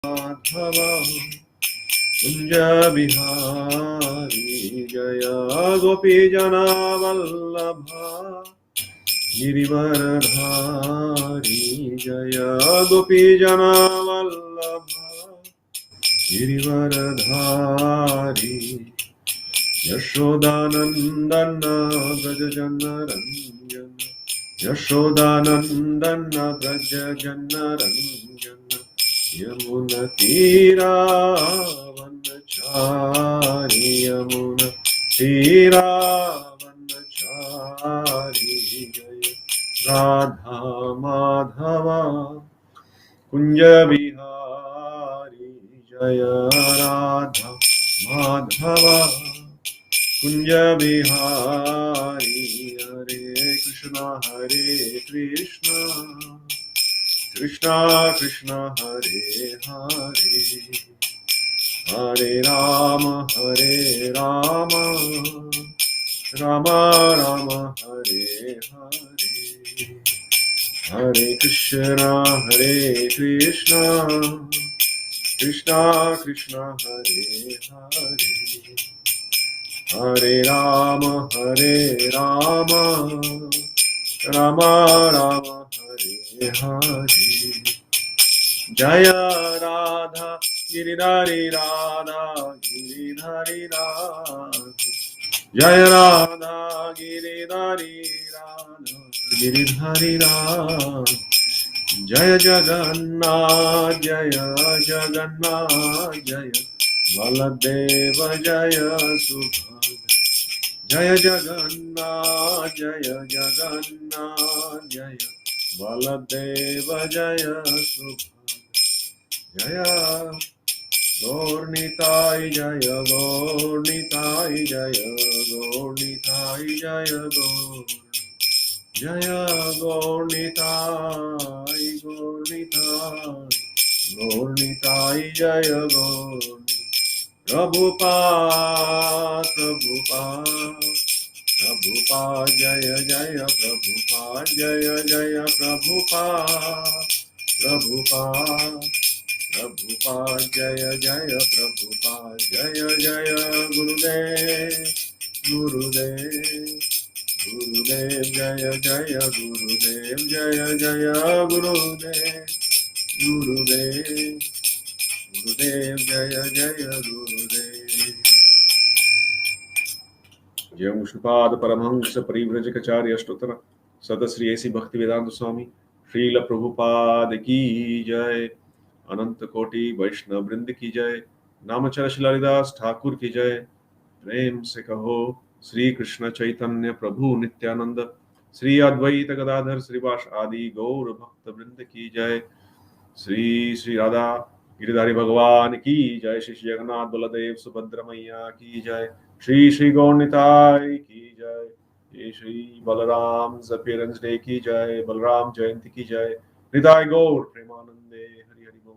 Madhava Kunja Bihari Jaya Gopi Jana Vallabha Girivaradhari Jaya Gopi Jana Vallabha Girivaradhari Yashodanandana Brajajana Ranjana Yashodanandana Brajajana Ranjana Yamuna Tira Vanachari Yamuna Tira Vanachari Jaya Radha Madhava Kunja Bihari Jaya Radha Madhava Kunja Bihari Hare Krishna Hare Krishna Krishna Krishna Hare Hare Hare Rama Rama Rama Hare Hare Hare Krishna Krishna Krishna Hare Hare Hare Rama Rama Rama Hare Hare Jaya Radha Giridhari Radha Giridhari Radha Jaya Radha Giridhari Radha Giridhari Radha Jaya Jagannath Jaya Jagannath Jaya Baladeva Jaya Subhadra Jaya Jagannath Jaya Jagannath Jaya Baladeva Jaya Subhadra Jaya Gaurnitai Jaya Gaurnitai Jaya Gaurnitai Jaya Gaur Jaya Gaurnitai Gaurnitai Gaurnitai Jaya Gaur Prabhupada Prabhupada Prabhupada Jaya Jaya Prabhupada Jaya Jaya Prabhupada Prabhupada Prabhupada Jaya Jaya Prabhupada Jaya Jaya Gurudev Gurudev Gurudev Jaya Jaya Gurudev Jaya Jaya Gurudev Gurudev Gurudev Jaya Jaya Gurudev Jai Mushripad Paramhansa Parivrajakacarya Stotra Sadasri A.C. Bhaktivedanta Swami Srila Prabhupada Ki Jai Ananta Koti Vaishnav Vrind Ki Jai Namachara Shilaridas Thakur Ki Jai Prem Se Kaho Sri Krishna Chaitanya Prabhu Nityananda Sri Advaita Gadadhar Srivas Adi Gaur Bhakta Vrind Ki Jai Sri Sri Radha Giridhari Bhagwan Ki Jai Shri Jagannath Baladev Subhadra Maiya Ki Jai Shri Shri Gaurnitai Ki Jai Shri Shri Balaram's appearance day Ki Jai Balaram Jayanti Ki Jai Nitai Gaur Premanande Hari Hari Gaur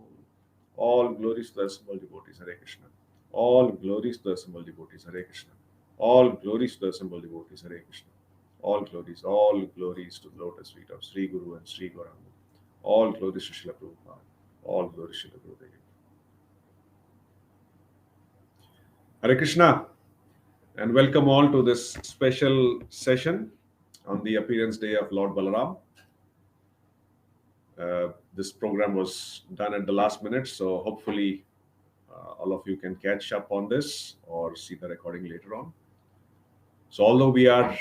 All glories to the assembled devotees Hare Krishna All glories to the assembled devotees Hare Krishna All glories to the assembled devotees Hare Krishna all glories to the lotus feet of Sri Guru and Sri Gauranga all glories to Srila Prabhupada. All glories to Srila Gurudev. Hare Krishna, and welcome all to this special session on the appearance day of Lord Balaram. This program was done at the last minute, so hopefully all of you can catch up on this or see the recording later on. So although we are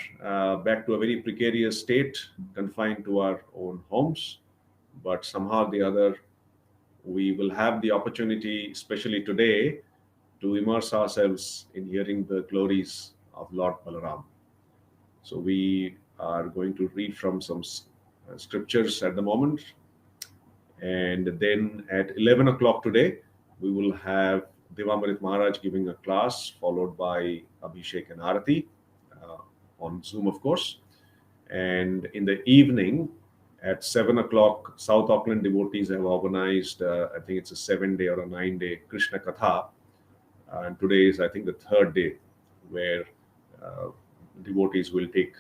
back to a very precarious state, confined to our own homes, but somehow or the other, we will have the opportunity, especially today, to immerse ourselves in hearing the glories of Lord Balaram. So we are going to read from some scriptures at the moment. And then at 11 o'clock today, we will have Devamarit Maharaj giving a class, followed by Abhishek and Arati on Zoom, of course. And in the evening, at 7 o'clock, South Auckland devotees have organized, I think it's a 7-day or a 9-day Krishna Katha. And today is, I think, the 3rd day where devotees will take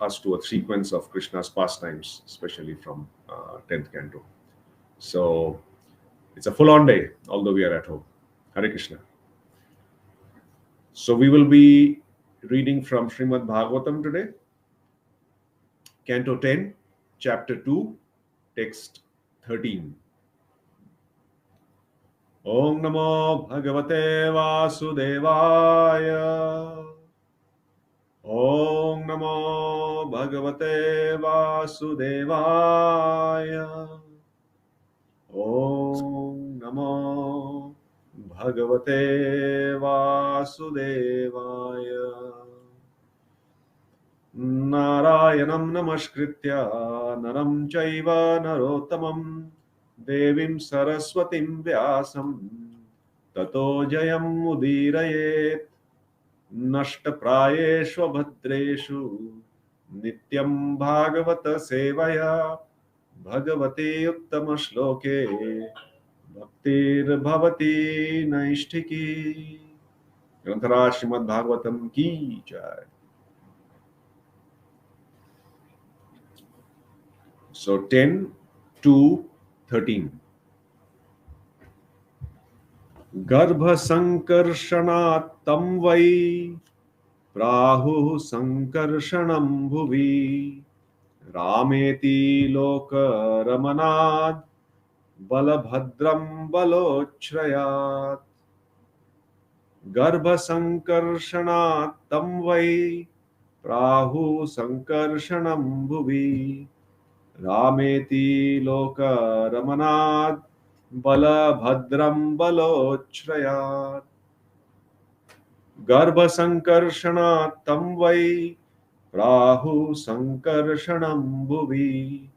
us to a sequence of Krishna's pastimes, especially from 10th canto. So It's a full-on day, although we are at home. Hare Krishna. So we will be reading from Srimad Bhagavatam today, Canto 10, Chapter 2, Text 13. Om Namo Bhagavate Vasudevaya. Om Namo Bhagavate Vasudevaya. Om Namo Bhagavate Vasudevaya. Narayanam Namaskritya Naram Chaiva Narottamam Devim Saraswatim Vyasam Tato Jayam Udirayet Nashtaprayeshu Bhadreshu Nityam Bhagavata Sevaya Bhagavate Uttama Shloke Bhaktir Bhavati Naishtiki. Granthara Srimad Bhagavatam ki jai. So 10 to 13. Garbha sankarshanat tam vai prahu sankarshanam bhuvi rameti loka ramanad balabhadram balochrayat. Garbha sankarshanat tam vai prahu sankarshanam bhuvi Rameti loka ramanad balabhadram balochrayat. Garbha sankarshanat tam vai prahu sankarshanam bhuvi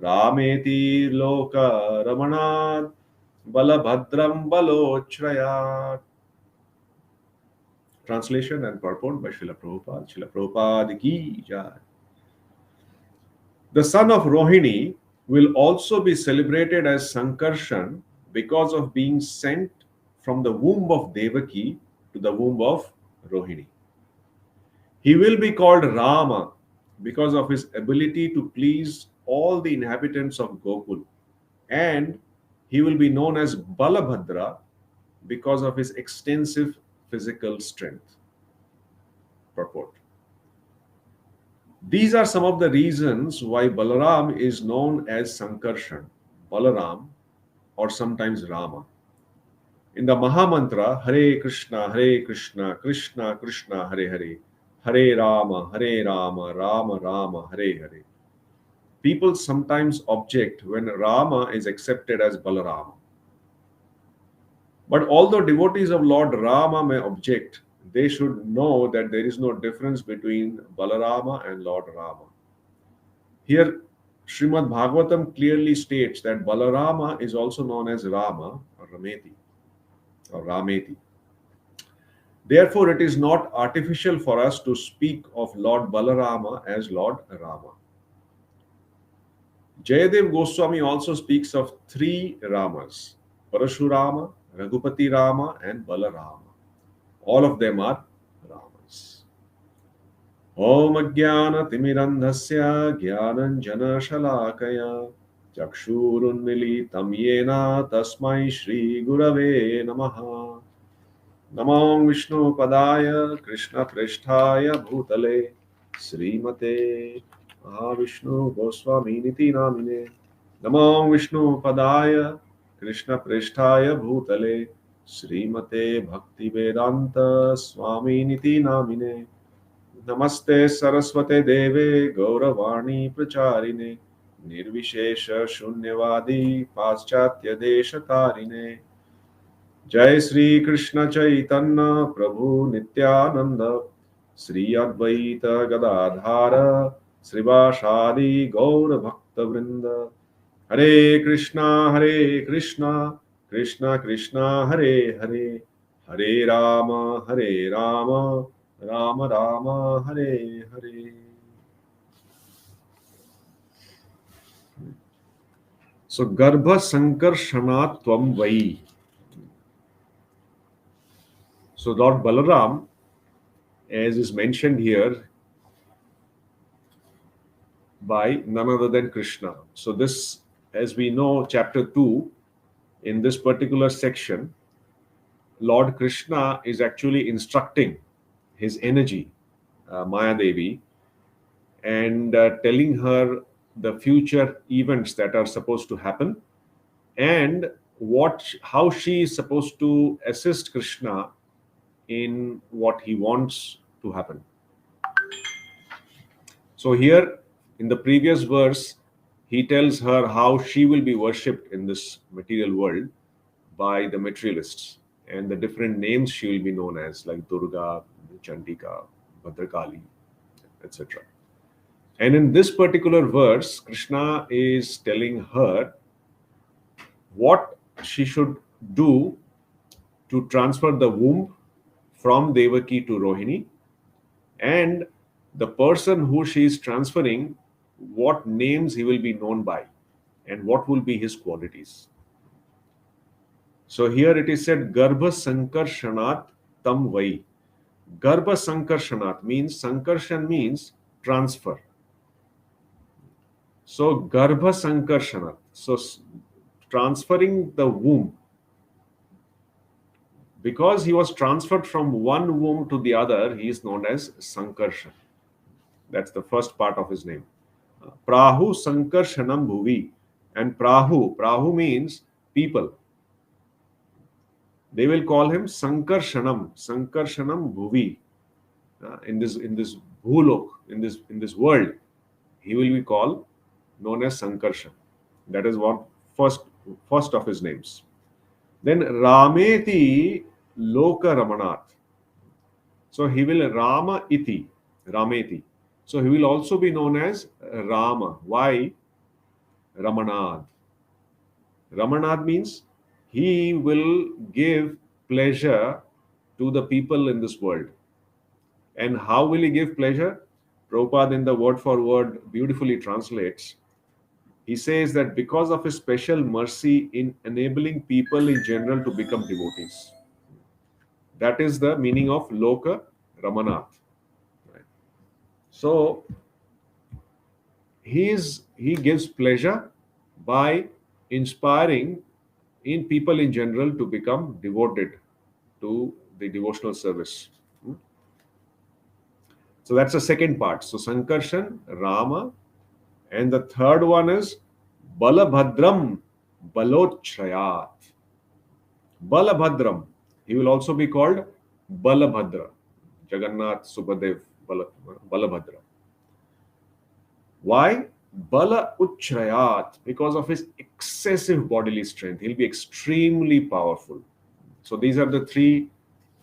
Rameti loka ramanad balabhadram balochrayat. Translation and purport by Srila Prabhupada. Srila Prabhupada ki jai. The son of Rohini will also be celebrated as Sankarshan because of being sent from the womb of Devaki to the womb of Rohini. He will be called Rama because of his ability to please all the inhabitants of Gokul, and he will be known as Balabhadra because of his extensive physical strength. Purport. These are some of the reasons why Balaram is known as Sankarshan, Balaram, or sometimes Rama. In the Mahamantra, Hare Krishna, Krishna Krishna, Hare Hare, Hare Rama, Rama Rama, Hare Hare. People sometimes object when Rama is accepted as Balarama. But although devotees of Lord Rama may object, they should know that there is no difference between Balarama and Lord Rama. Here, Srimad Bhagavatam clearly states that Balarama is also known as Rama or Rameti. Therefore, it is not artificial for us to speak of Lord Balarama as Lord Rama. Jayadev Goswami also speaks of three Ramas: Parashurama, Raghupati Rama, and Balarama. All of them are Ramas. Om Ajnana Timirandhasya Jnananjana Shalakaya Chakshurunmilitam Yena Tasmai Shri Gurave Namaha. Namo Vishnu Padaya Krishna Pristhaya Bhutale Srimate Mahavishnu Goswami Niti Namine. Namo Vishnu Padaya Krishna Pristhaya Bhutale Srimate Bhakti Vedanta Swami Niti Namine. Namaste Saraswate Deve Gauravani Pracharine Nirvishesha Shunyavadi Paschatya Deshatarine. Jai Sri Krishna Chaitanya Prabhu Nityananda Sri Advaita Gadadhara Srivashadi Gaura Bhakta Vrinda. Hare Krishna Krishna Krishna Hare Hare Hare Rama Rama Rama Hare Hare. So Garbha Sankarshanat Tvam Vai. So Lord Balaram, as is mentioned here, by none other than Krishna. So this, as we know, chapter 2 in this particular section, Lord Krishna is actually instructing his energy, Maya Devi, and telling her the future events that are supposed to happen, and how she is supposed to assist Krishna in what he wants to happen. So here in the previous verse, he tells her how she will be worshipped in this material world by the materialists, and the different names she will be known as, like Durga, Chandika, Bhadrakali, etc. And in this particular verse, Krishna is telling her what she should do to transfer the womb from Devaki to Rohini, and the person who she is transferring, what names he will be known by, and what will be his qualities. So here it is said, Garbha Sankarshanat Tam Vai. Garbha Sankarshanat means, Sankarshan means transfer. So Garbha Sankarshanat. So transferring the womb. Because he was transferred from one womb to the other, he is known as Sankarshan. That's the first part of his name. Prahu Sankarshanam Bhuvi. And Prahu means people. They will call him Sankarshanam Bhuvi. In this bhulok, in this world, he will be called, known as Sankarshan. That is what first of his names. Then Rameti Loka Ramanath. So he will Rameti. So he will also be known as Rama. Why? Ramanath. Ramanath means he will give pleasure to the people in this world. And how will he give pleasure? Prabhupada in the word for word beautifully translates. He says that because of his special mercy in enabling people in general to become devotees. That is the meaning of Loka Ramanath. Right? So he gives pleasure by inspiring in people in general to become devoted to the devotional service. So that's the second part. So Sankarshan, Rama, and the third one is Balabhadram Balochrayat. Balabhadram. He will also be called Balabhadra. Jagannath Subhadev Balabhadra. Why? Bala Uchrayat. Because of his excessive bodily strength. He'll be extremely powerful. So these are the three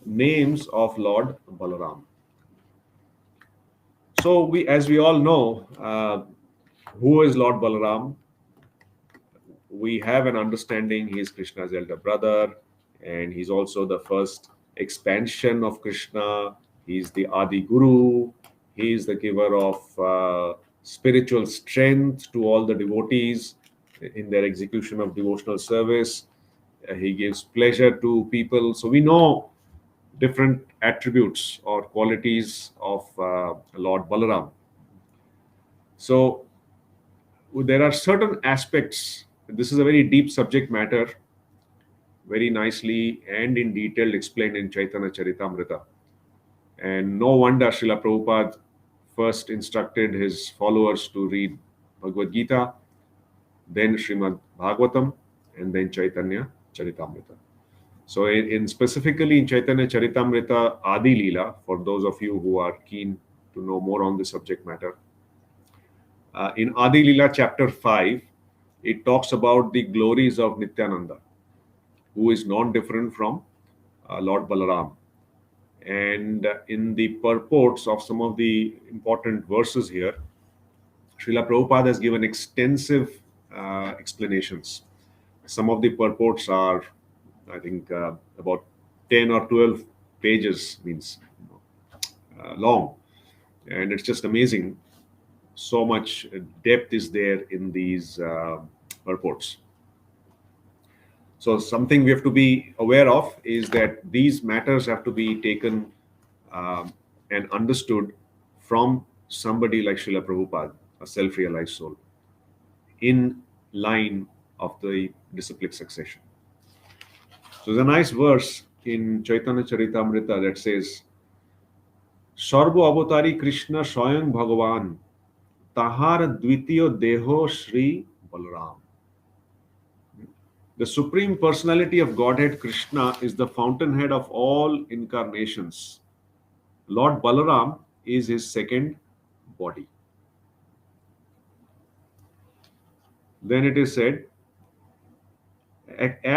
names of Lord Balaram. So as we all know, who is Lord Balaram? We have an understanding he is Krishna's elder brother, and he's also the first expansion of Krishna. He's the Adi Guru. He is the giver of spiritual strength to all the devotees in their execution of devotional service. He gives pleasure to people. So we know different attributes or qualities of Lord Balaram. So there are certain aspects. This is a very deep subject matter, very nicely and in detail explained in Chaitanya Charitamrita. And no wonder Srila Prabhupada first instructed his followers to read Bhagavad Gita, then Srimad Bhagavatam, and then Chaitanya Charitamrita. So specifically in Chaitanya Charitamrita Adi Leela, for those of you who are keen to know more on the subject matter, in Adi Leela chapter 5, it talks about the glories of Nityananda, who is non-different from Lord Balaram. And in the purports of some of the important verses here, Srila Prabhupada has given extensive explanations. Some of the purports are, I think, about 10 or 12 pages, means long. And it's just amazing. So much depth is there in these purports. So something we have to be aware of is that these matters have to be taken and understood from somebody like Srila Prabhupada, a self-realized soul, in line of the disciplic succession. So there's a nice verse in Chaitanya Charitamrita that says, Sarva Avatari Krishna Swayam Bhagavan Tahar Dvitiyo Deho Shri Balaram. The Supreme Personality of Godhead Krishna is the fountainhead of all incarnations. Lord Balaram is his second body. Then it is said,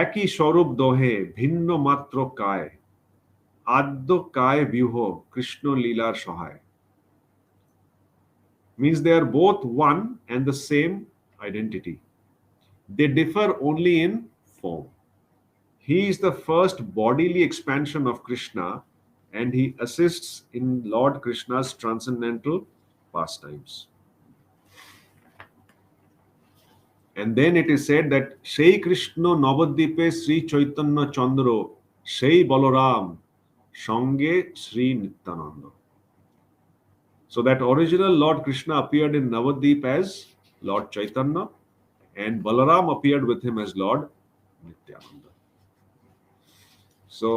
একই স্বরূপ দোহে ভিন্ন মাত্র কায় আদ্য কায় বিহ কৃষ্ণ লীলার সহায়. Means they are both one and the same identity. They differ only in form. He is the first bodily expansion of Krishna, and he assists in Lord Krishna's transcendental pastimes. And then it is said that Shri Krishna Navadvipe Sri Chaitanya Chandra Shri Balaram Sange Sri Nityananda. So that original Lord Krishna appeared in Navadvip as Lord Chaitanya, and Balaram appeared with him as Lord Nityananda. So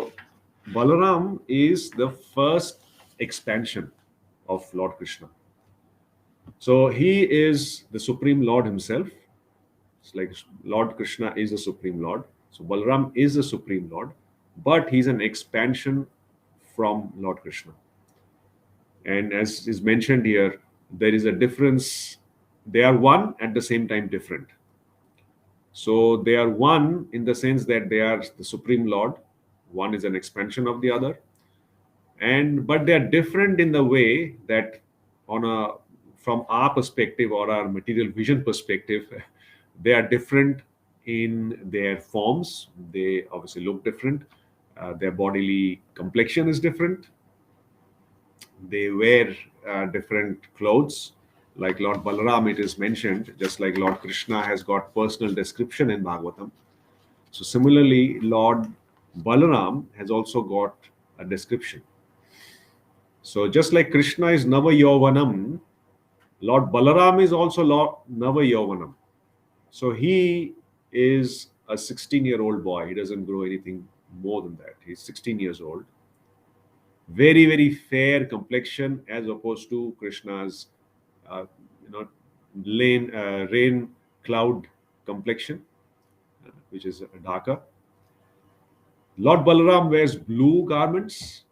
Balaram is the first expansion of Lord Krishna. So he is the Supreme Lord himself. It's like Lord Krishna is the Supreme Lord. So Balaram is the Supreme Lord, but he's an expansion from Lord Krishna. And as is mentioned here, there is a difference. They are one at the same time different. So they are one in the sense that they are the Supreme Lord. One is an expansion of the other. But they are different in the way that from our perspective or our material vision perspective, they are different in their forms. They obviously look different. Their bodily complexion is different. They wear different clothes. Like Lord Balaram, it is mentioned, just like Lord Krishna has got personal description in Bhagavatam. So similarly, Lord Balaram has also got a description. So just like Krishna is Nava Yovanam, Lord Balaram is also Lord Nava Yovanam. So he is a 16-year-old boy. He doesn't grow anything more than that. He's 16 years old. Very, very fair complexion as opposed to Krishna's, rain cloud complexion, which is darker. Lord Balaram wears blue garments,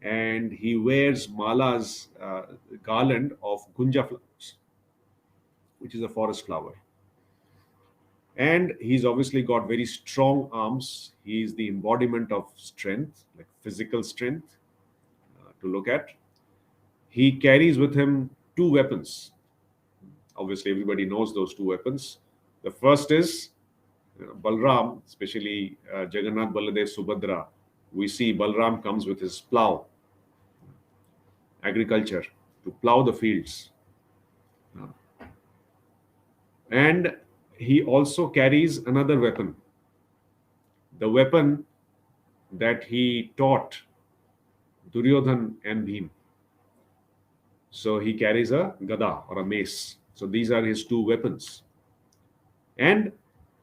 and he wears malas, garland of gunja flowers, which is a forest flower. And he's obviously got very strong arms. He's the embodiment of strength, like physical strength, to look at. He carries with him two weapons. Obviously, everybody knows those two weapons. The first is Balaram, especially Jagannath, Baladev, Subhadra. We see Balaram comes with his plow, agriculture, to plow the fields. And he also carries another weapon, the weapon that he taught Duryodhan and Bhim. So he carries a gada or a mace. So these are his two weapons. And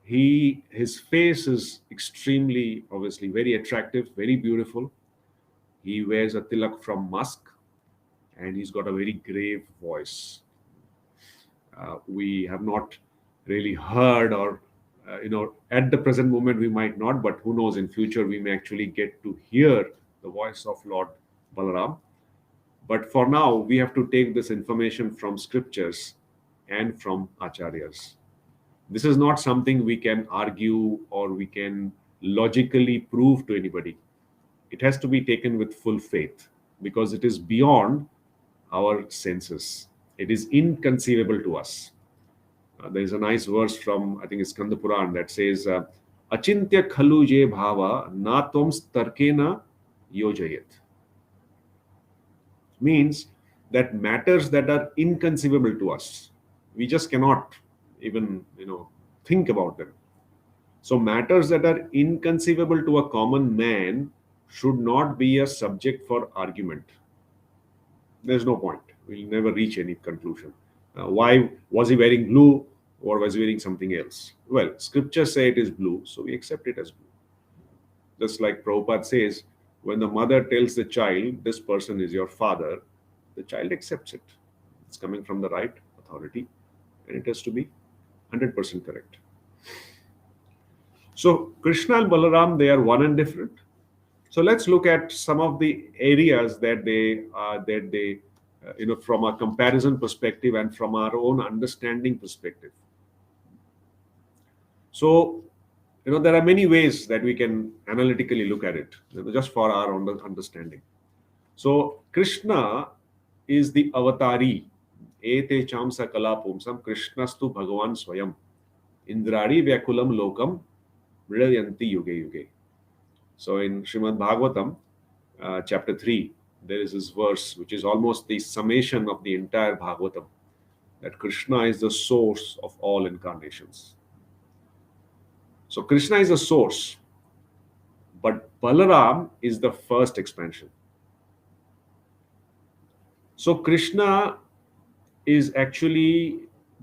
his face is extremely, obviously, very attractive, very beautiful. He wears a tilak from musk, and he's got a very grave voice. We have not really heard, or at the present moment we might not, but who knows, in future we may actually get to hear the voice of Lord Balaram. But for now, we have to take this information from scriptures and from acharyas. This is not something we can argue or we can logically prove to anybody. It has to be taken with full faith, because it is beyond our senses. It is inconceivable to us. There is a nice verse from, I think it's Skanda Puran, that says, Achintya khalu je bhava na tvam starkena yojayat. Means that matters that are inconceivable to us, we just cannot even think about them. So matters that are inconceivable to a common man should not be a subject for argument. There's no point. We'll never reach any conclusion. Why was he wearing blue, or was he wearing something else? Well, scriptures say it is blue, so we accept it as blue. Just like Prabhupada says, when the mother tells the child, this person is your father, the child accepts it. It's coming from the right authority and it has to be 100% correct. So Krishna and Balaram, they are one and different. So let's look at some of the areas that they from a comparison perspective and from our own understanding perspective. So there are many ways that we can analytically look at it, just for our own understanding. So Krishna is the avatari. Ete chamsa kala pumsam Krishnastu Bhagavan Swayam. Indradi Vyakulam Lokam Mridayanti Yuge Yuge. So in Srimad Bhagavatam, chapter 3, there is this verse which is almost the summation of the entire Bhagavatam, that Krishna is the source of all incarnations. So Krishna is the source, but Balaram is the first expansion. So Krishna is actually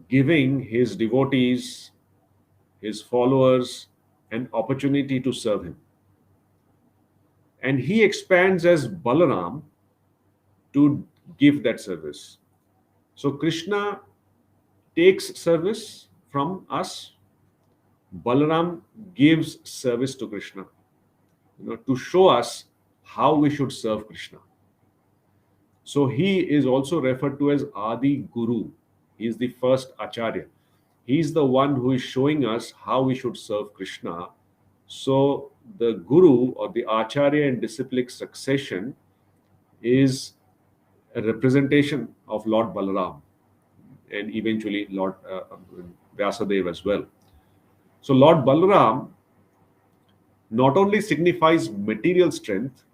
giving his devotees, his followers, an opportunity to serve him. And he expands as Balaram to give that service. So Krishna takes service from us. Balaram gives service to Krishna, to show us how we should serve Krishna. So he is also referred to as Adi Guru. He is the first Acharya. He is the one who is showing us how we should serve Krishna. So the Guru or the Acharya in disciplic succession is a representation of Lord Balaram and eventually Lord Vyasadeva as well. So Lord Balaram not only signifies material strength,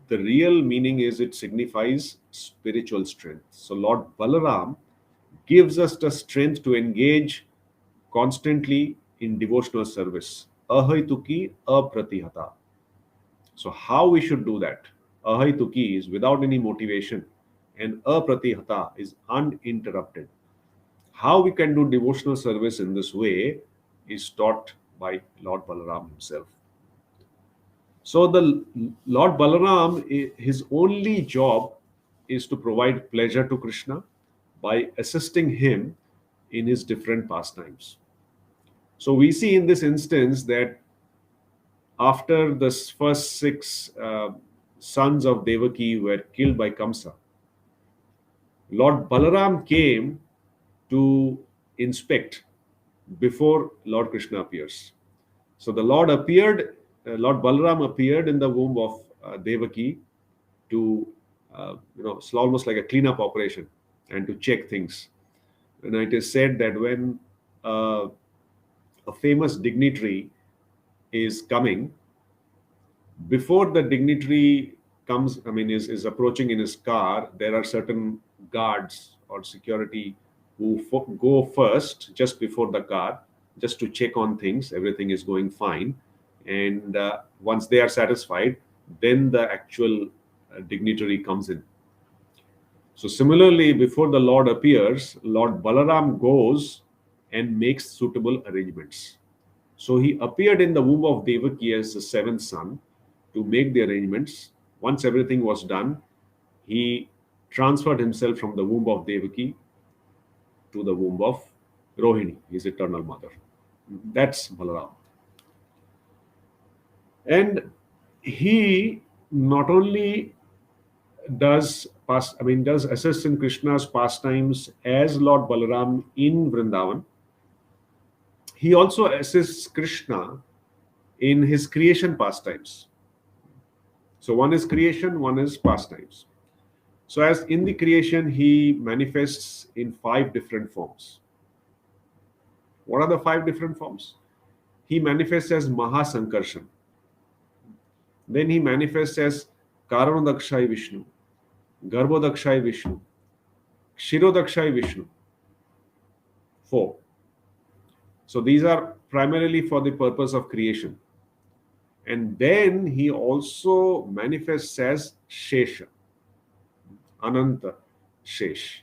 the real meaning is it signifies spiritual strength. So Lord Balaram gives us the strength to engage constantly in devotional service. Ahaituki apratihata. So how we should do that? Ahaituki is without any motivation and apratihata is uninterrupted. How we can do devotional service in this way is taught by Lord Balaram himself. So the Lord Balaram, his only job is to provide pleasure to Krishna by assisting him in his different pastimes. So we see in this instance that after the first six sons of Devaki were killed by Kamsa, Lord Balaram came to inspect before Lord Krishna appears. So the Lord Lord Balaram appeared in the womb of Devaki to, it's almost like a cleanup operation and to check things. And it is said that when a famous dignitary is coming, before the dignitary comes, is approaching in his car, there are certain guards or security who go first just before the car, just to check on things, everything is going fine. And once they are satisfied, then the actual dignitary comes in. So similarly, before the Lord appears, Lord Balaram goes and makes suitable arrangements. So he appeared in the womb of Devaki as the seventh son to make the arrangements. Once everything was done, he transferred himself from the womb of Devaki to the womb of Rohini, his eternal mother. That's Balaram. And he not only does assist in Krishna's pastimes as Lord Balaram in Vrindavan, he also assists Krishna in his creation pastimes. So one is creation, one is pastimes. So as in the creation, he manifests in 5 different forms. What are the 5 different forms? He manifests as Mahasankarshan. Then he manifests as Karanodakshai Vishnu, Garbhodakshai Vishnu, Kshirodakshai Vishnu. 4. So these are primarily for the purpose of creation. And then he also manifests as Shesha, Ananta Shesh.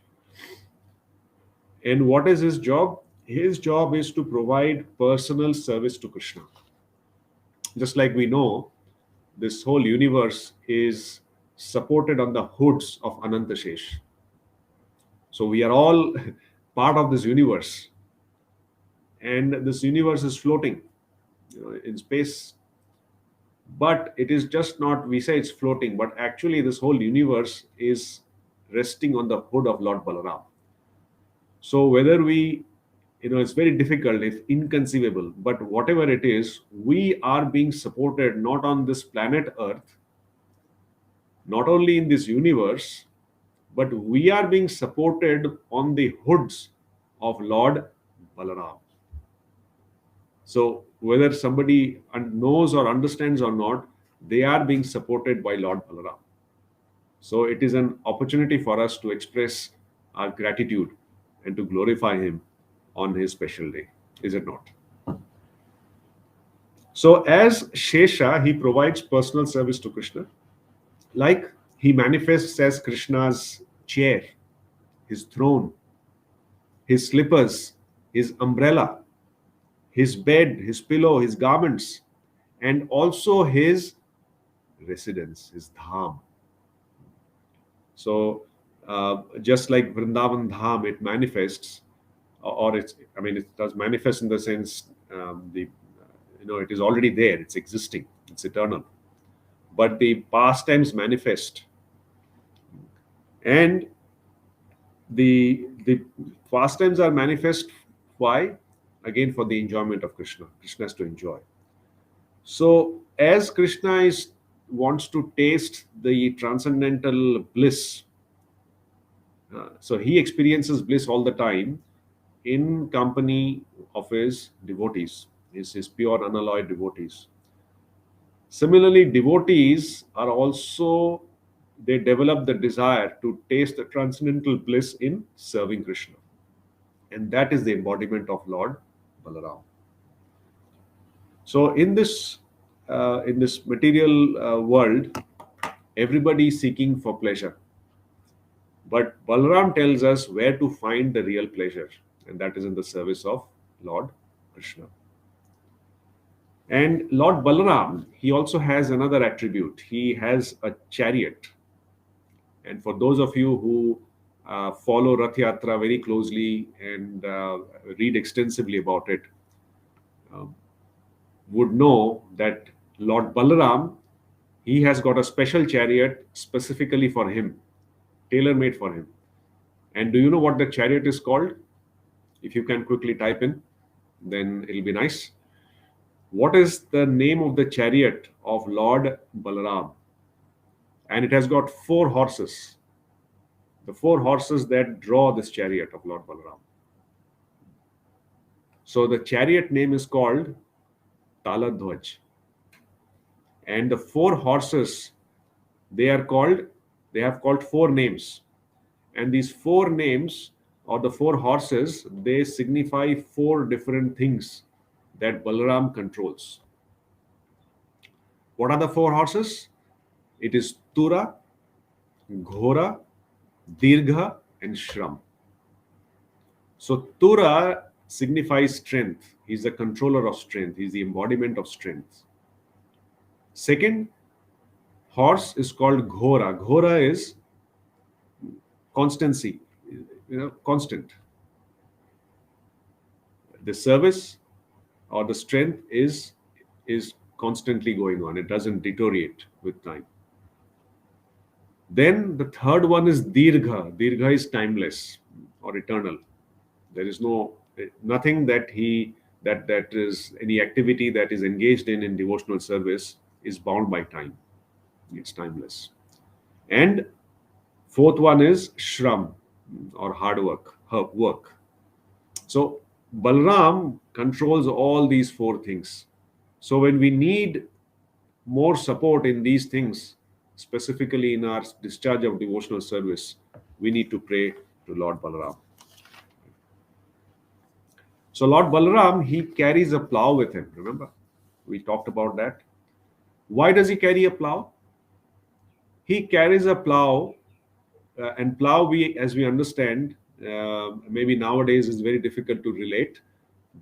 And what is his job? His job is to provide personal service to Krishna. Just like we know, this whole universe is supported on the hoods of Anantashesh. So we are all part of this universe, and this universe is floating, in space. But it is just not, we say it's floating, but actually this whole universe is resting on the hood of Lord Balaram. So whether we, it's very difficult, it's inconceivable, but whatever it is, we are being supported not on this planet Earth, not only in this universe, but we are being supported on the hoods of Lord Balaram. So whether somebody knows or understands or not, they are being supported by Lord Balaram. So it is an opportunity for us to express our gratitude and to glorify him on his special day, is it not? So as Shesha, he provides personal service to Krishna. Like he manifests as Krishna's chair, his throne, his slippers, his umbrella, his bed, his pillow, his garments, and also his residence, his dham. So, just like Vrindavan Dham, it manifests, or it's, I mean, it does manifest in the sense, it is already there, it's existing, it's eternal. But the pastimes manifest, and the pastimes are manifest. Why? Again, for the enjoyment of Krishna. Krishna has to enjoy. So, as Krishna wants to taste the transcendental bliss, so he experiences bliss all the time in company of his devotees, his pure unalloyed devotees. Similarly, devotees are also, they develop the desire to taste the transcendental bliss in serving Krishna. And that is the embodiment of Lord Balaram. So in this material world, everybody is seeking for pleasure. But Balaram tells us where to find the real pleasure, and that is in the service of Lord Krishna. And Lord Balaram, he also has another attribute. He has a chariot. And for those of you who follow Rath Yatra very closely and read extensively about it, would know that Lord Balaram, he has got a special chariot specifically for him, tailor-made for him. And do you know what the chariot is called? If you can quickly type in, then it'll be nice. What is the name of the chariot of Lord Balaram? And it has got 4 horses. The 4 horses that draw this chariot of Lord Balaram. So the chariot name is called Taladhwaj. And the 4 horses, they have called 4 names. And these 4 names, or the 4 horses, they signify 4 different things that Balaram controls. What are the 4 horses? It is Tura, Ghora, Dirgha, and Shram. So Tura signifies strength. He's the controller of strength. He's the embodiment of strength. Second horse is called Ghora. Ghora is constancy, constant. The service or the strength is constantly going on. It doesn't deteriorate with time. Then the third one is Dirgha. Dirgha is timeless or eternal. There is nothing that is any activity that is engaged in devotional service is bound by time. It's timeless. And fourth one is Shram, or hard work, work. So Balaram controls all these 4 things. So when we need more support in these things, specifically in our discharge of devotional service, we need to pray to Lord Balaram. So Lord Balaram, he carries a plow with him. Remember, we talked about that. Why does he carry a plow? He carries a plow, and plow, as we understand, maybe nowadays is very difficult to relate,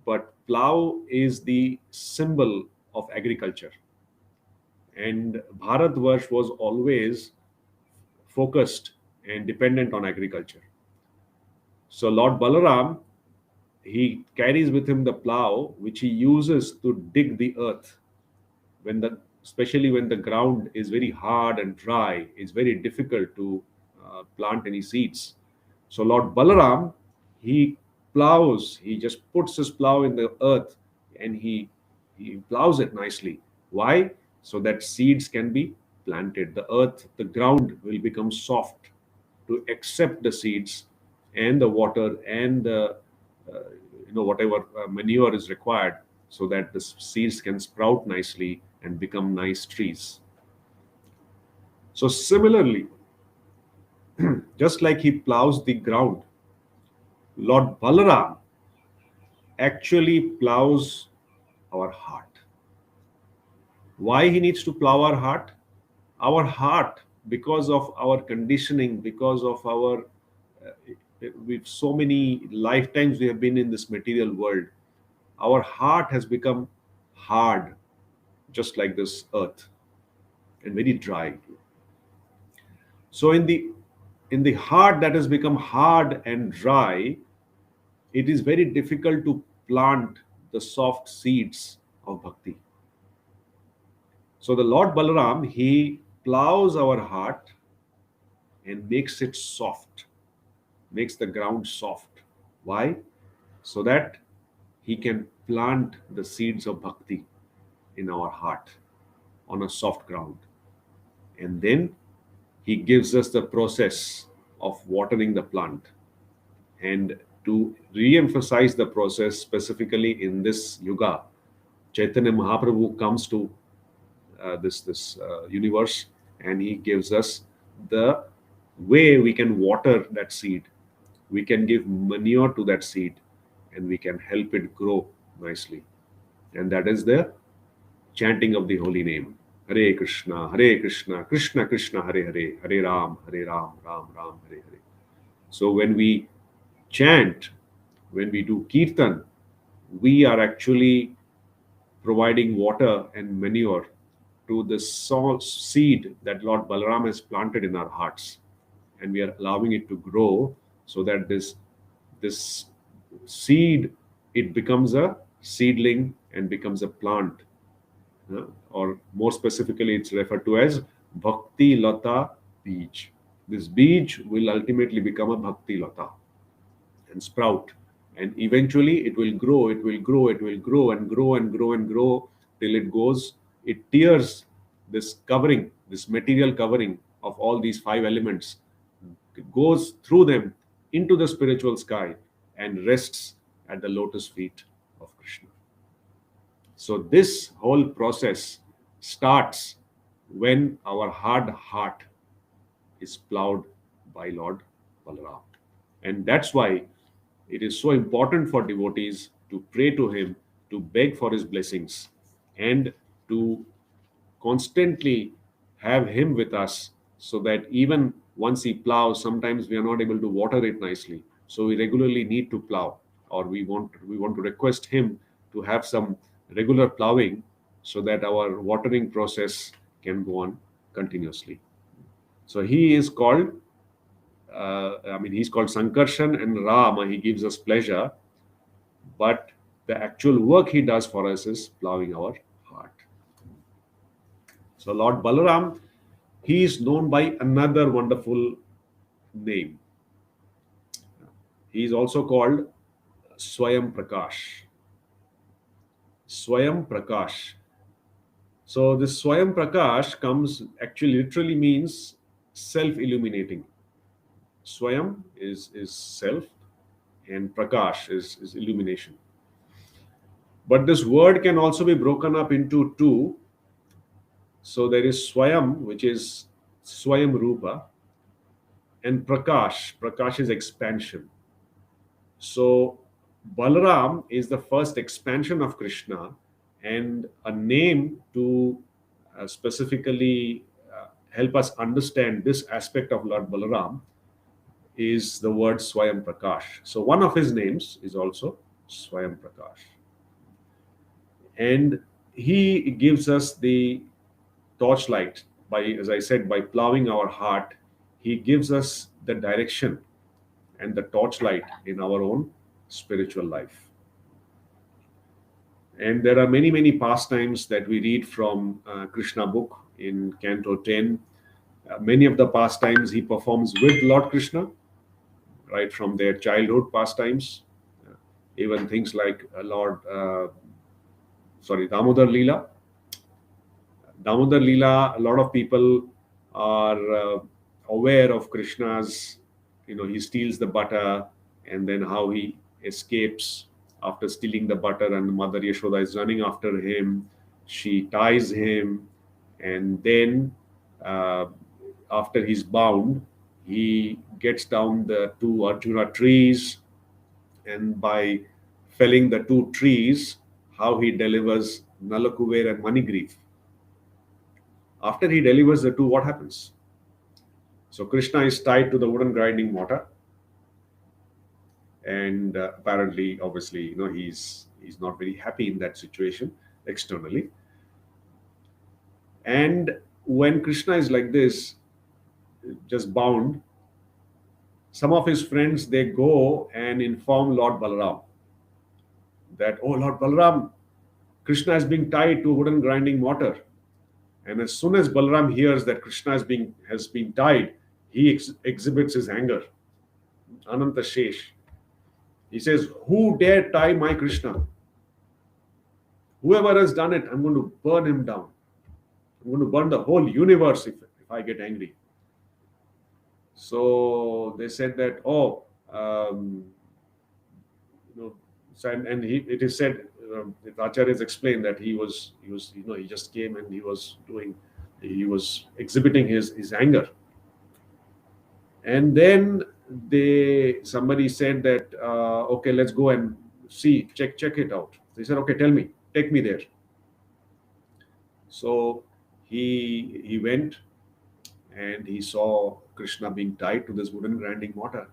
but plow is the symbol of agriculture. and Bharatvarsh was always focused and dependent on agriculture. So Lord Balaram, he carries with him the plow, which he uses to dig the earth when the especially when the ground is very hard and dry. It's very difficult to plant any seeds. So Lord Balaram, he plows. He just puts his plow in the earth, and he plows it nicely. Why? So that seeds can be planted. The earth, the ground will become soft to accept the seeds and the water and the uh, whatever manure is required, so that the seeds can sprout nicely and become nice trees. So similarly, just like he plows the ground, Lord Balaram actually plows our heart. Why he needs to plow our heart? Our heart, because of our conditioning, because of our with so many lifetimes we have been in this material world, our heart has become hard, just like this earth, and very dry. So in the heart that has become hard and dry, it is very difficult to plant the soft seeds of bhakti. So the Lord Balaram, he plows our heart and makes it soft, makes the ground soft. Why? So that he can plant the seeds of bhakti in our heart on a soft ground. And then he gives us the process of watering the plant. And to re-emphasize the process specifically in this yuga, Chaitanya Mahaprabhu comes to this universe, and he gives us the way we can water that seed. We can give manure to that seed, and we can help it grow nicely. And that is the chanting of the holy name. Hare Krishna, Hare Krishna, Krishna Krishna, Hare Hare, Hare Ram, Hare Ram, Ram Ram, Hare Hare. So when we chant, when we do kirtan, we are actually providing water and manure to the seed that Lord Balaram has planted in our hearts, and we are allowing it to grow, so that this seed, it becomes a seedling and becomes a plant, or more specifically, it's referred to as Bhakti Lata Beej. This beej will ultimately become a Bhakti Lata and sprout, and eventually it will grow, it will grow, it will grow and grow and grow and grow till it tears this covering, this material covering of all these five elements. It goes through them into the spiritual sky and rests at the lotus feet of Krishna. So this whole process starts when our hard heart is plowed by Lord Balaram. And that's why it is so important for devotees to pray to him, to beg for his blessings, and to constantly have him with us, so that even once he plows, sometimes we are not able to water it nicely. So we regularly need to plow, or we want to request him to have some regular plowing, so that our watering process can go on continuously. So he is called he's called Sankarshan and Rama. He gives us pleasure, but the actual work he does for us is plowing our heart. So Lord Balaram, he is known by another wonderful name. He is also called Swayam Prakash. Swayam Prakash. So this Swayam Prakash comes actually literally means self-illuminating. Swayam is self, and Prakash is illumination. But this word can also be broken up into two. So there is Swayam, which is Swayam Rupa, and Prakash. Prakash is expansion. So Balaram is the first expansion of Krishna, and a name to specifically help us understand this aspect of Lord Balaram is the word Swayam Prakash. So one of his names is also Swayam Prakash. And he gives us the torchlight, by, as I said, by plowing our heart, he gives us the direction and the torchlight in our own spiritual life. And there are many, many pastimes that we read from Krishna book in Canto 10. Many of the pastimes he performs with Lord Krishna, right from their childhood pastimes. Even things like Damodar Leela. Damodar Leela, a lot of people are aware of Krishna's, he steals the butter, and then how he escapes after stealing the butter, and Mother Yashoda is running after him. She ties him, and then uh, after he's bound, he gets down the two Arjuna trees, and by felling the two trees, how he delivers Nalakuver and Manigriv. After he delivers the two, what happens? So Krishna is tied to the wooden grinding mortar, and apparently, obviously, he's not very happy in that situation externally. And when Krishna is like this, just bound, some of his friends, they go and inform Lord Balaram that, oh Lord Balaram, Krishna is being tied to a wooden grinding mortar. And as soon as Balaram hears that Krishna has been tied, he exhibits his anger. Ananta Shesh. He says, who dare tie my Krishna? Whoever has done it, I'm going to burn him down. I'm going to burn the whole universe if I get angry. So they said that, it is said, the Acharyas explained that he just came and he was exhibiting his anger. And then somebody said that, okay, let's go and see, check it out. They said, okay, tell me, take me there. So he went and he saw Krishna being tied to this wooden grinding mortar.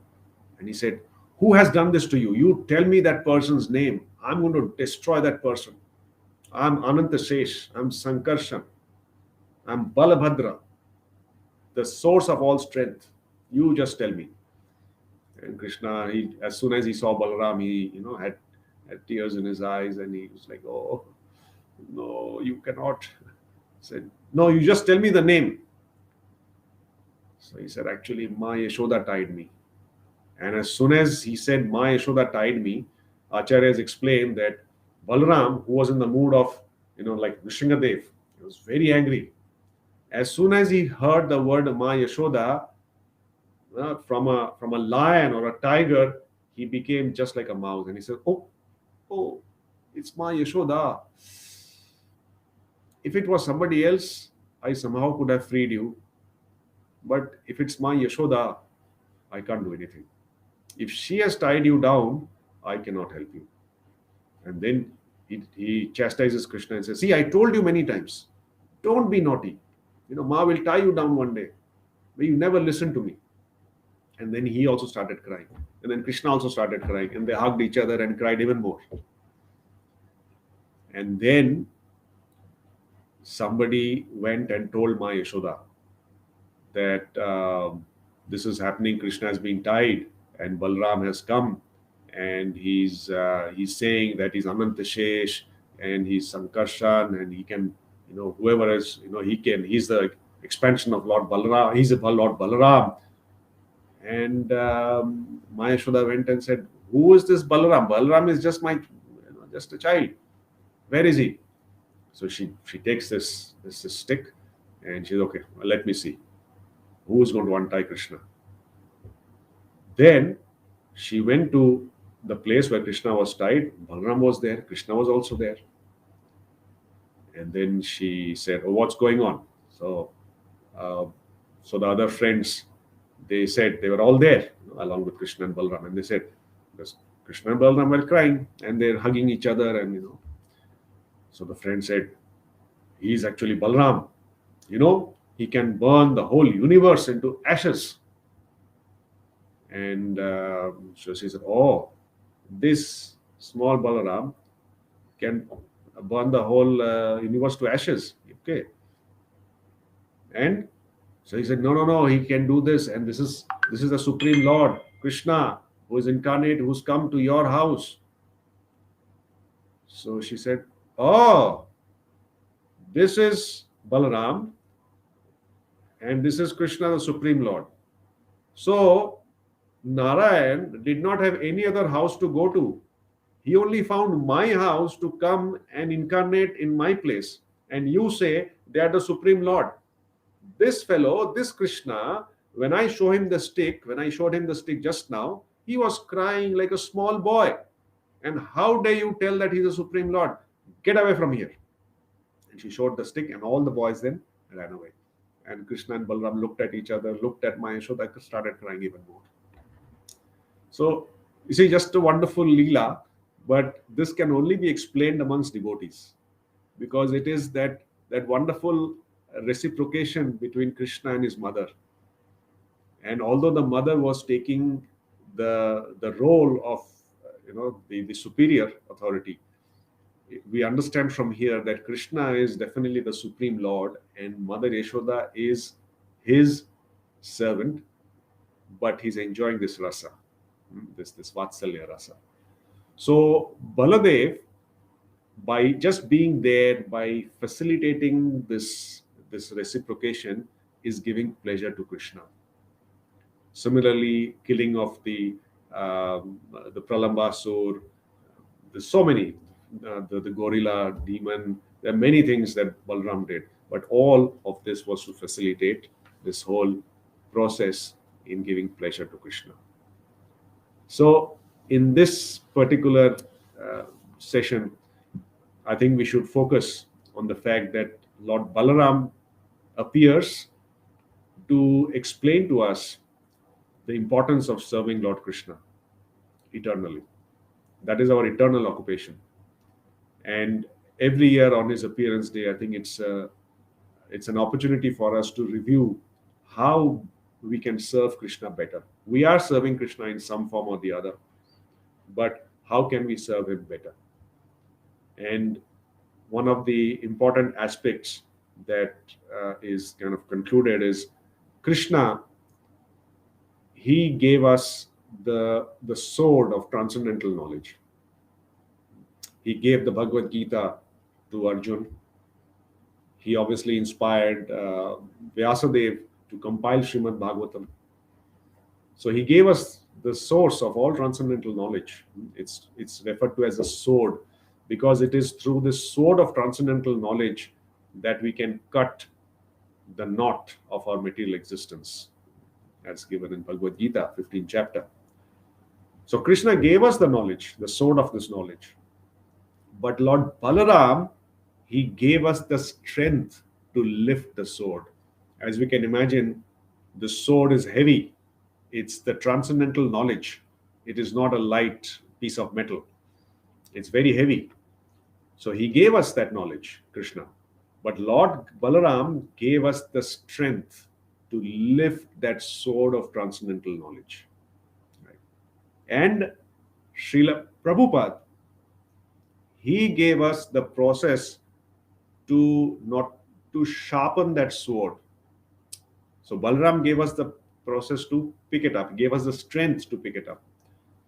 And he said, who has done this to you? You tell me that person's name. I'm going to destroy that person. I'm Ananta Shesh. I'm Sankarshan. I'm Balabhadra, the source of all strength. You just tell me. And Krishna, as soon as he saw Balaram, he had tears in his eyes, and he was like, oh, no, you cannot. He said, no, you just tell me the name. So he said, actually, Ma Yashoda tied me. And as soon as he said, Ma Yashoda tied me, Acharyas explained that Balaram, who was in the mood of, like Nrsingadev, he was very angry. As soon as he heard the word Ma Yashoda, from a lion or a tiger, he became just like a mouse. And he said, oh, it's Ma Yashoda. If it was somebody else, I somehow could have freed you. But if it's Ma Yashoda, I can't do anything. If she has tied you down, I cannot help you. And then he chastises Krishna and says, see, I told you many times, don't be naughty. Ma will tie you down one day. But you never listen to me. And then he also started crying. And then Krishna also started crying. And they hugged each other and cried even more. And then somebody went and told Ma Yashoda that this is happening. Krishna is being tied, and Balaram has come, and he's saying that he's Ananta Shesh and he's Sankarshan, and he can, whoever is, he's the expansion of Lord Balaram. He's a Lord Balaram. And Ma Yashoda went and said, who is this Balaram? Balaram is just just a child. Where is he? So she takes this stick, and she's okay. Well, let me see who is going to untie Krishna. Then she went to the place where Krishna was tied. Balaram was there. Krishna was also there. And then she said, oh, what's going on? So the other friends, they said they were all there along with Krishna and Balaram. And they said, Krishna and Balaram were crying and they're hugging each other. And, so the friend said, he's actually Balaram. He can burn the whole universe into ashes. And so she said, oh, this small Balaram can burn the whole universe to ashes. Okay. And so he said, no, no, no, he can do this. And this is the Supreme Lord, Krishna, who is incarnate, who's come to your house. So she said, oh, this is Balaram, and this is Krishna, the Supreme Lord. So Narayan did not have any other house to go to. He only found my house to come and incarnate in my place. And you say they are the Supreme Lord. This fellow, this Krishna, when I showed him the stick just now, he was crying like a small boy. And how dare you tell that he's a Supreme Lord? Get away from here. And she showed the stick, and all the boys then ran away. And Krishna and Balaram looked at each other, looked at my Yashoda, started crying even more. So, you see, just a wonderful Leela, but this can only be explained amongst devotees because it is that wonderful reciprocation between Krishna and his mother. And although the mother was taking the role of the superior authority, we understand from here that Krishna is definitely the Supreme Lord and Mother Yashoda is his servant, but he's enjoying this rasa, this Vatsalya rasa. So Baladev, by just being there, by facilitating this reciprocation, is giving pleasure to Krishna. Similarly, killing of the Pralambasur, there's so many, the gorilla, demon, there are many things that Balaram did, but all of this was to facilitate this whole process in giving pleasure to Krishna. So, in this particular session, I think we should focus on the fact that Lord Balaram appears to explain to us the importance of serving Lord Krishna eternally. That is our eternal occupation. And every year on his appearance day, I think it's an opportunity for us to review how we can serve Krishna better. We are serving Krishna in some form or the other, but how can we serve him better? And one of the important aspects that is kind of concluded is Krishna. He gave us the sword of transcendental knowledge. He gave the Bhagavad Gita to Arjun. He obviously inspired Vyasadev to compile Srimad Bhagavatam. So he gave us the source of all transcendental knowledge. It's referred to as a sword because it is through this sword of transcendental knowledge that we can cut the knot of our material existence, as given in Bhagavad Gita, 15th chapter. So Krishna gave us the knowledge, the sword of this knowledge. But Lord Balaram, he gave us the strength to lift the sword. As we can imagine, the sword is heavy. It's the transcendental knowledge. It is not a light piece of metal. It's very heavy. So he gave us that knowledge, Krishna. But Lord Balaram gave us the strength to lift that sword of transcendental knowledge. Right? And Srila Prabhupada, he gave us the process to sharpen that sword. So Balaram gave us the process to pick it up, gave us the strength to pick it up.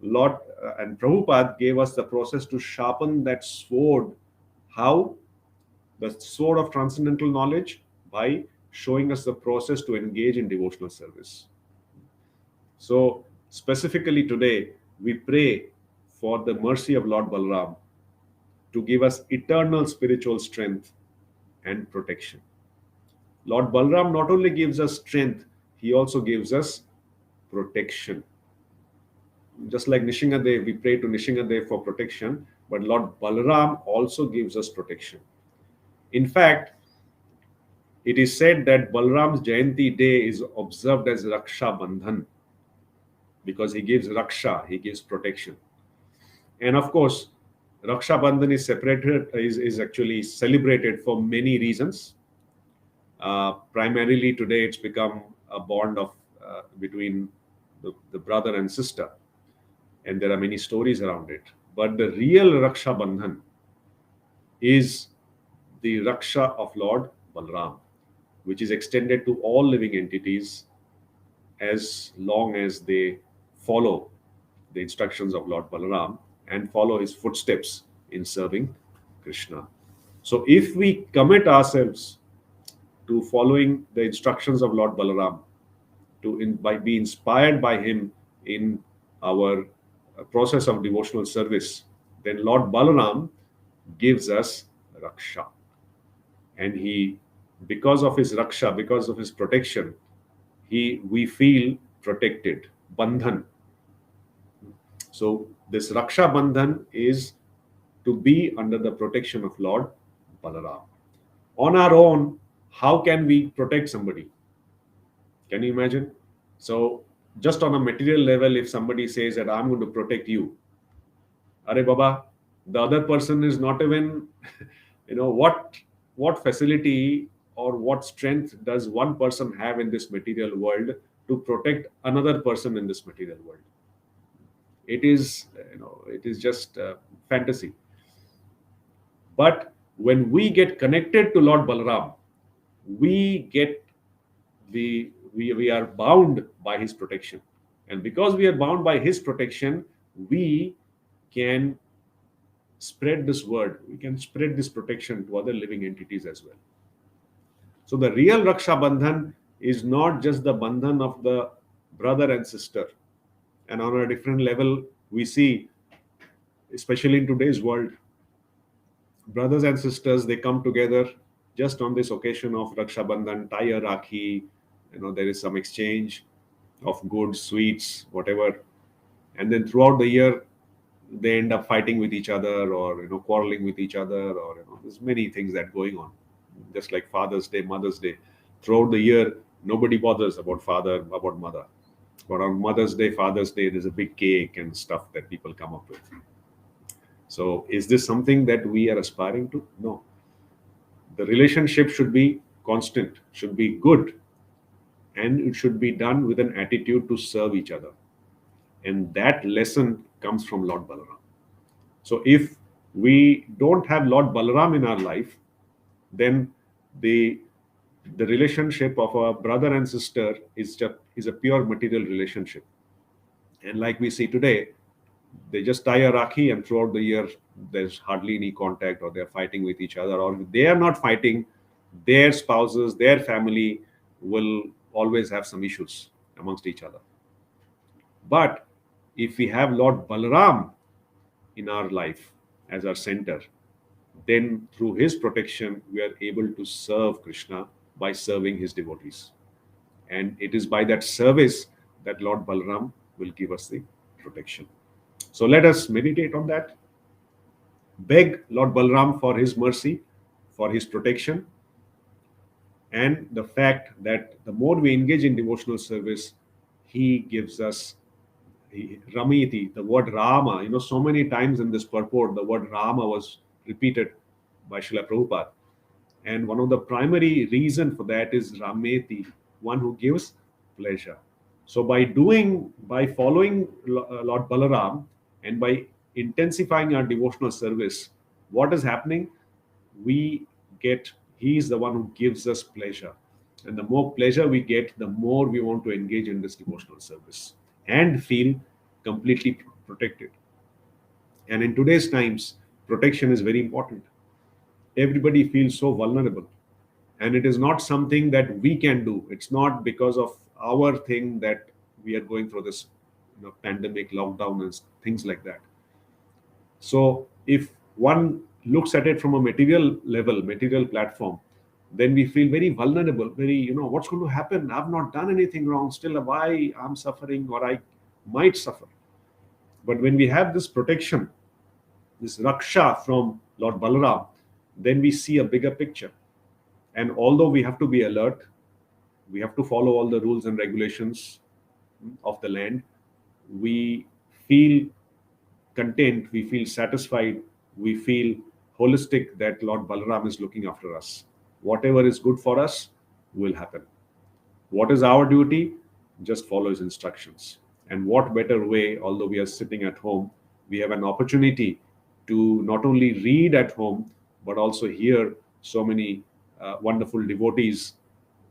Lord and Prabhupada gave us the process to sharpen that sword. How? The sword of transcendental knowledge, by showing us the process to engage in devotional service. So specifically today, we pray for the mercy of Lord Balaram to give us eternal spiritual strength and protection. Lord Balaram not only gives us strength, he also gives us protection. Just like Nishingadev, we pray to Nishingadev for protection, but Lord Balaram also gives us protection. In fact, it is said that Balaram's Jayanti day is observed as Raksha Bandhan because he gives Raksha, he gives protection. And of course, Raksha Bandhan is actually celebrated for many reasons. Primarily today, it's become a bond of between the brother and sister, and there are many stories around it. But the real Raksha Bandhan is the Raksha of Lord Balaram. which is extended to all living entities as long as they follow the instructions of Lord Balaram and follow his footsteps in serving Krishna. So, if we commit ourselves to following the instructions of Lord Balaram, by be inspired by him in our process of devotional service, then Lord Balaram gives us raksha, and he, because of his raksha, because of his protection, we feel protected. Bandhan. So this raksha bandhan is to be under the protection of Lord Balaram. On our own, how can we protect somebody? Can you imagine? So, just on a material level, if somebody says that I'm going to protect you, Are Baba, the other person is not even, what facility or what strength does one person have in this material world to protect another person in this material world? It is just fantasy. But when we get connected to Lord Balaram, we get we are bound by his protection, and because we are bound by his protection, we can spread this word, we can spread this protection to other living entities as well. So the real Raksha Bandhan is not just the bandhan of the brother and sister. And on a different level, we see, especially in today's world, brothers and sisters, they come together just on this occasion of Raksha Bandhan, tie a Rakhi, there is some exchange of goods, sweets, whatever. And then throughout the year, they end up fighting with each other, or quarreling with each other, or there's many things that going on. Just like Father's Day, Mother's Day, throughout the year nobody bothers about father, about mother, but on Mother's Day, Father's Day, there's a big cake and stuff that people come up with. So is this something that we are aspiring to? No. The relationship should be constant, should be good, and it should be done with an attitude to serve each other. And that lesson comes from Lord Balaram. So if we don't have Lord Balaram in our life, then the relationship of a brother and sister is a pure material relationship. And like we see today, they just tie a Rakhi, and throughout the year there's hardly any contact, or they're fighting with each other, or they are not fighting, their spouses, their family will always have some issues amongst each other. But if we have Lord Balaram in our life as our center, then through his protection, we are able to serve Krishna by serving his devotees. And it is by that service that Lord Balaram will give us the protection. So let us meditate on that. Beg Lord Balaram for his mercy, for his protection, and the fact that the more we engage in devotional service, he gives us Ramiti, the word Rama. So many times in this purport, the word Rama was repeated by Srila Prabhupada. And one of the primary reason for that is Rameti, one who gives pleasure. So by following Lord Balaram and by intensifying our devotional service, what is happening? He is the one who gives us pleasure. And the more pleasure we get, the more we want to engage in this devotional service and feel completely protected. And in today's times, protection is very important. Everybody feels so vulnerable, and it is not something that we can do. It's not because of our thing that we are going through this pandemic, lockdown, and things like that. So if one looks at it from a material level, material platform, then we feel very vulnerable, very, what's going to happen? I've not done anything wrong, still why I'm suffering, or I might suffer. But when we have this protection, this raksha from Lord Balaram, then we see a bigger picture. And although we have to be alert, we have to follow all the rules and regulations of the land, we feel content, we feel satisfied, we feel holistic that Lord Balaram is looking after us. Whatever is good for us will happen. What is our duty? Just follow his instructions. And what better way, although we are sitting at home, we have an opportunity to not only read at home, but also hear so many wonderful devotees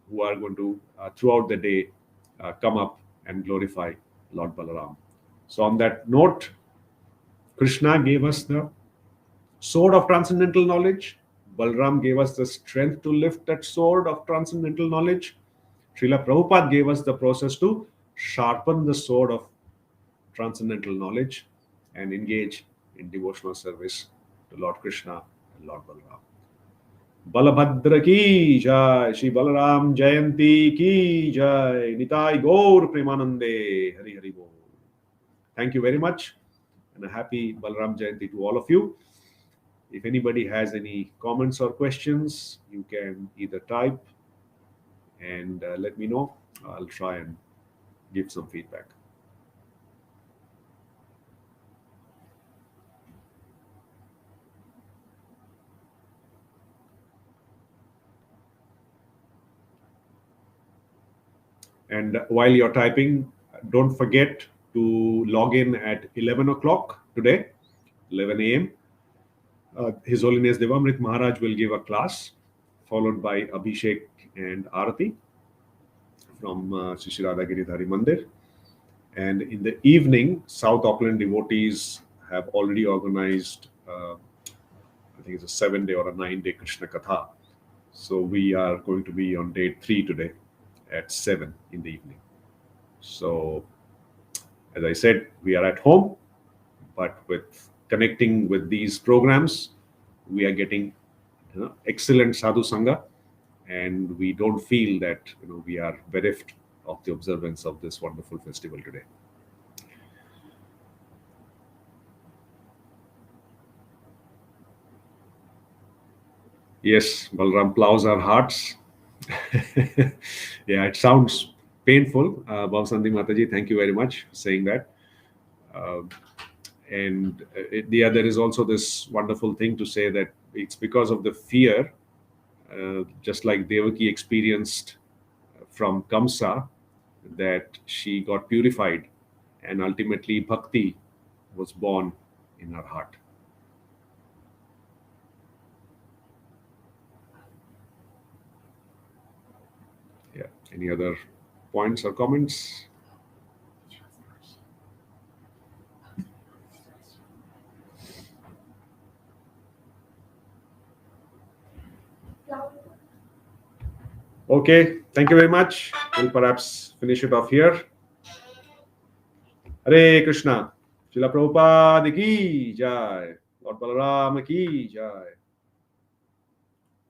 who are going to, throughout the day, come up and glorify Lord Balaram. So, on that note, Krishna gave us the sword of transcendental knowledge. Balaram gave us the strength to lift that sword of transcendental knowledge. Srila Prabhupada gave us the process to sharpen the sword of transcendental knowledge and engage in devotional service to Lord Krishna and Lord Balaram. Balabhadra ki jai, Shri Balaram Jayanti ki jai, Nitai Gaur Premanande, Hari Hari Bol. Thank you very much, and a happy Balaram Jayanti to all of you. If anybody has any comments or questions, you can either type and let me know. I'll try and give some feedback. And while you're typing, don't forget to log in at 11 o'clock today, 11 a.m. His Holiness Devamrit Maharaj will give a class, followed by Abhishek and Arati from Sri Sri Radha Giridhari Mandir. And in the evening, South Auckland devotees have already organized, I think it's a 7-day or a 9-day Krishna Katha. So we are going to be on day 3 today at 7 in the evening. So, as I said, we are at home, but with connecting with these programs, we are getting excellent sadhu sangha, and we don't feel that we are bereft of the observance of this wonderful festival today. Yes, Balaram plows our hearts. Yeah, it sounds painful. Bhavsandi Mataji, thank you very much for saying that. And there is also this wonderful thing to say that it's because of the fear, just like Devaki experienced from Kamsa, that she got purified, and ultimately bhakti was born in her heart. Yeah. Any other points or comments? Okay, thank you very much. We'll perhaps finish it off here. Hare Krishna. Srila Prabhupada ki jai. Lord Balaram ki jai.